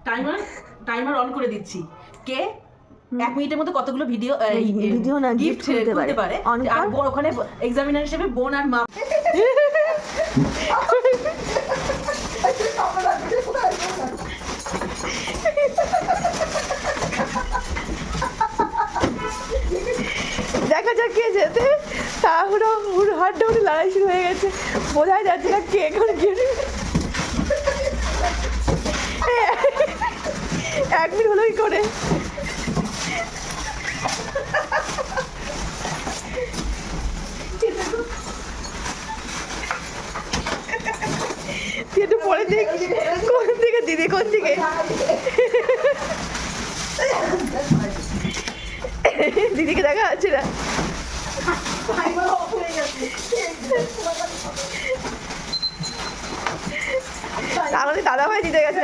Timer timer on করে দিচ্ছি। কে 1 মিনিটের মধ্যে কতগুলো ভিডিও না গিফট খুলতে পারে। আর ওখানে এক্সামিনার হিসেবে বোন আর মা। দেখা যাক কে যেতে। তাহলে হাড্ডা উঠে লড়াই শুরু হয়ে গেছে, বোঝাই যাচ্ছে না কে এখন কে। 1 মিনিট হলো কি করে। তুই একটু পরে দেখ কোন দিকে দিদি, কোন দিকে দিদিকে দেখা যাচ্ছে না। তাহলে দাদা ভাই দিতে গেছে।